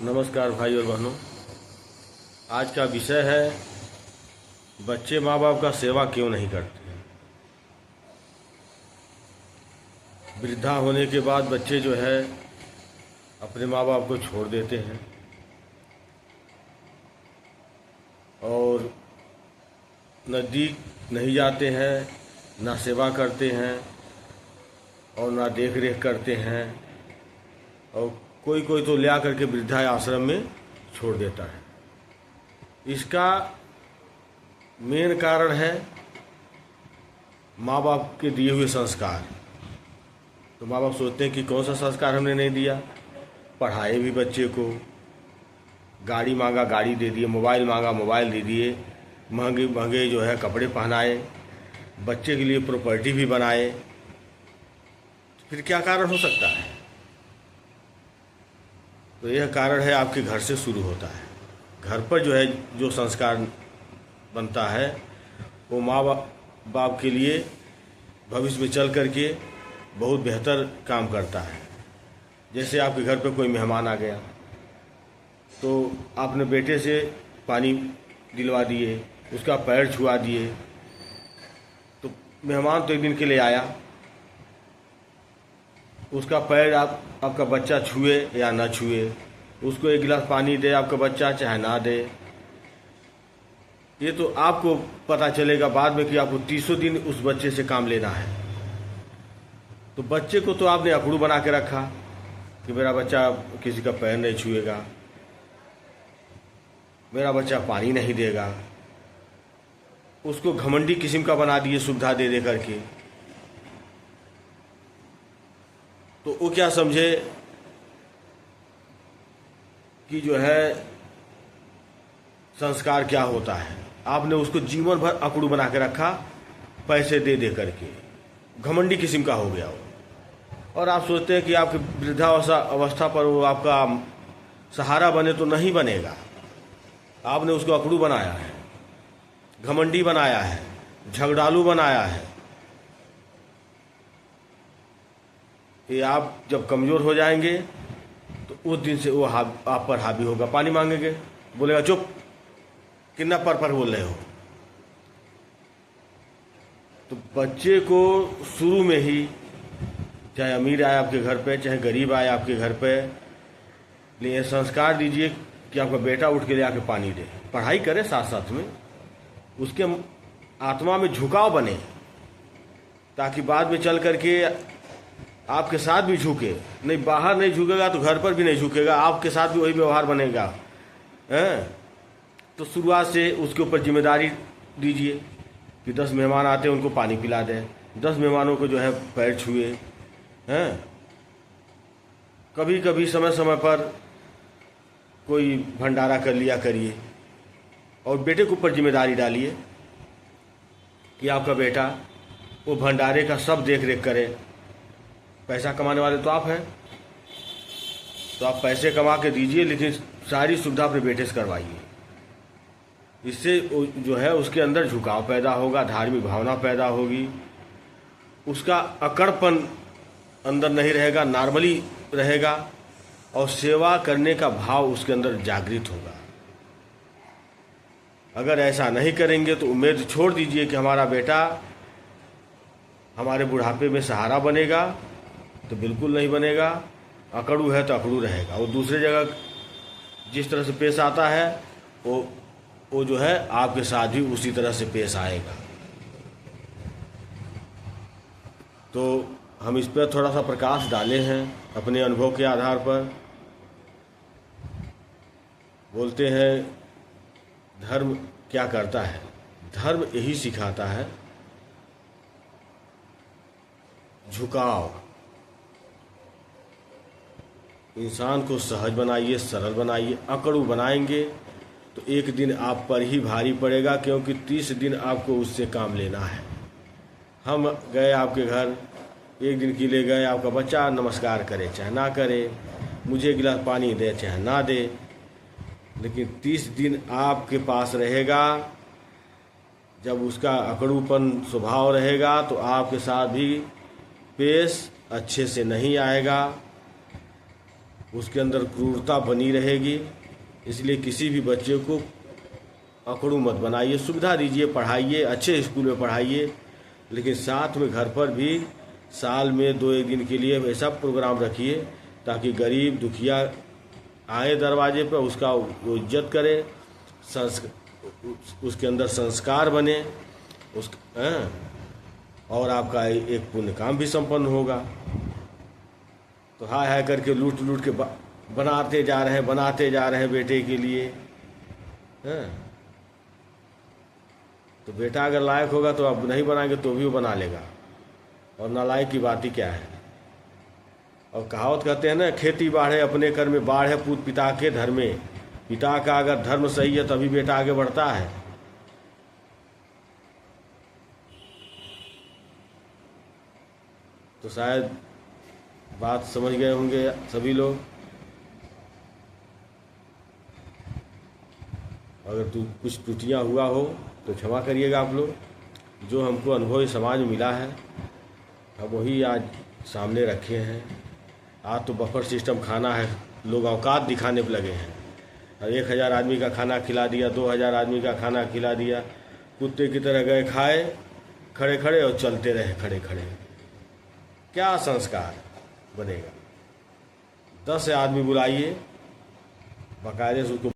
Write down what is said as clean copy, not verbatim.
नमस्कार भाई और बहनों। आज का विषय है बच्चे माँ बाप का सेवा क्यों नहीं करते हैं। वृद्धा होने के बाद बच्चे जो है अपने माँ बाप को छोड़ देते हैं और नज़दीक नहीं जाते हैं, ना सेवा करते हैं और ना देख रेख करते हैं, और कोई कोई तो ले आकर के वृद्धा आश्रम में छोड़ देता है। इसका मेन कारण है माँ बाप के दिए हुए संस्कार। तो माँ बाप सोचते हैं कि कौन सा संस्कार हमने नहीं दिया। पढ़ाए भी बच्चे को, गाड़ी मांगा गाड़ी दे दिए, मोबाइल मांगा मोबाइल दे दिए, महंगे महंगे जो है कपड़े पहनाए, बच्चे के लिए प्रॉपर्टी भी बनाए। फिर क्या कारण हो सकता है? तो यह कारण है आपके घर से शुरू होता है। घर पर जो है जो संस्कार बनता है वो माँ बाप के लिए भविष्य में चल करके बहुत बेहतर काम करता है। जैसे आपके घर पे कोई मेहमान आ गया तो आपने बेटे से पानी दिलवा दिए, उसका पैर छुआ दिए, तो मेहमान तो एक दिन के लिए आया, उसका पैर आपका बच्चा छुए या ना छुए, उसको एक गिलास पानी दे आपका बच्चा चाहे ना दे, ये तो आपको पता चलेगा बाद में कि आपको 30 दिन उस बच्चे से काम लेना है। तो बच्चे को तो आपने अकड़ू बना के रखा कि मेरा बच्चा किसी का पैर नहीं छुएगा, मेरा बच्चा पानी नहीं देगा। उसको घमंडी किस्म का बना दिए सुविधा दे दे करके। तो वो क्या समझे कि जो है संस्कार क्या होता है। आपने उसको जीवन भर अकड़ू बना के रखा पैसे दे दे करके, घमंडी किस्म का हो गया वो। और आप सोचते हैं कि आपकी वृद्धावस्था पर वो आपका सहारा बने, तो नहीं बनेगा। आपने उसको अकड़ू बनाया है, घमंडी बनाया है, झगड़ालू बनाया है। ये आप जब कमज़ोर हो जाएंगे तो उस दिन से वो आप पर हावी होगा। पानी मांगेंगे, बोलेगा चुप, कितना पर बोल रहे हो। तो बच्चे को शुरू में ही, चाहे अमीर आए आपके घर पे चाहे गरीब आए आपके घर पे, लेकिन संस्कार दीजिए कि आपका बेटा उठ के ले आके पानी दे। पढ़ाई करे साथ साथ में, उसके आत्मा में झुकाव बने, ताकि बाद में चल करके आपके साथ भी झुके। नहीं, बाहर नहीं झुकेगा तो घर पर भी नहीं झुकेगा, आपके साथ भी वही व्यवहार बनेगा। हैं? तो शुरुआत से उसके ऊपर जिम्मेदारी दीजिए कि 10 मेहमान आते हैं उनको पानी पिला दें, 10 मेहमानों को जो है पैर छुए। हैं? कभी कभी समय समय पर कोई भंडारा कर लिया करिए, और बेटे के ऊपर जिम्मेदारी डालिए कि आपका बेटा वो भंडारे का सब देख रेख करे। पैसा कमाने वाले तो आप हैं, तो आप पैसे कमा के दीजिए, लेकिन सारी सुविधा अपने बेटे से करवाइए। इससे जो है उसके अंदर झुकाव पैदा होगा, धार्मिक भावना पैदा होगी, उसका अकड़पन अंदर नहीं रहेगा, नॉर्मली रहेगा, और सेवा करने का भाव उसके अंदर जागृत होगा। अगर ऐसा नहीं करेंगे तो उम्मीद छोड़ दीजिए कि हमारा बेटा हमारे बुढ़ापे में सहारा बनेगा, तो बिल्कुल नहीं बनेगा। अकड़ू है तो अकड़ू रहेगा। वो दूसरे जगह जिस तरह से पेश आता है वो जो है आपके साथ भी उसी तरह से पेश आएगा। तो हम इस पर थोड़ा सा प्रकाश डाले हैं अपने अनुभव के आधार पर। बोलते हैं धर्म क्या करता है? धर्म यही सिखाता है झुकाव। इंसान को सहज बनाइए, सरल बनाइए। अकड़ू बनाएंगे तो एक दिन आप पर ही भारी पड़ेगा, क्योंकि 30 दिन आपको उससे काम लेना है। हम गए आपके घर, एक दिन के लिए गए, आपका बच्चा नमस्कार करे चाहे ना करे, मुझे गिलास पानी दे चाहे ना दे, लेकिन 30 दिन आपके पास रहेगा। जब उसका अकड़ूपन स्वभाव रहेगा तो आपके साथ भी पेश अच्छे से नहीं आएगा। उसके अंदर क्रूरता बनी रहेगी। इसलिए किसी भी बच्चे को अकड़ू मत बनाइए, सुविधा दीजिए, पढ़ाइए, अच्छे स्कूल में पढ़ाइए, लेकिन साथ में घर पर भी साल में 2-1 दिन के लिए ऐसा प्रोग्राम रखिए ताकि गरीब दुखिया आए दरवाजे पर, उसका वो इज्जत करे, उसके अंदर संस्कार बने, और आपका एक पुण्य काम भी संपन्न होगा। तो हाय हाय करके लूट लूट के बनाते जा रहे हैं बेटे के लिए। तो बेटा अगर लायक होगा तो आप नहीं बनाएंगे तो भी वो बना लेगा, और नालायक की बात ही क्या है। और कहावत कहते हैं ना, खेती बाढ़े अपने कर में, बाढ़ है पूत पिता के धर्म में। पिता का अगर धर्म सही है तभी बेटा आगे बढ़ता है। तो शायद बात समझ गए होंगे सभी लोग। अगर कुछ त्रुटियां हुआ हो तो क्षमा करिएगा आप लोग। जो हमको अनुभव समाज में मिला है हम वही आज सामने रखे हैं। आज तो बफर सिस्टम खाना है, लोग औकात दिखाने पर लगे हैं। 1000 आदमी का खाना खिला दिया, 2000 आदमी का खाना खिला दिया, कुत्ते की तरह गए, खाए खड़े खड़े और चलते रहे खड़े खड़े। क्या संस्कार बनेगा? 10 आदमी बुलाइए, बाकायदे से उसको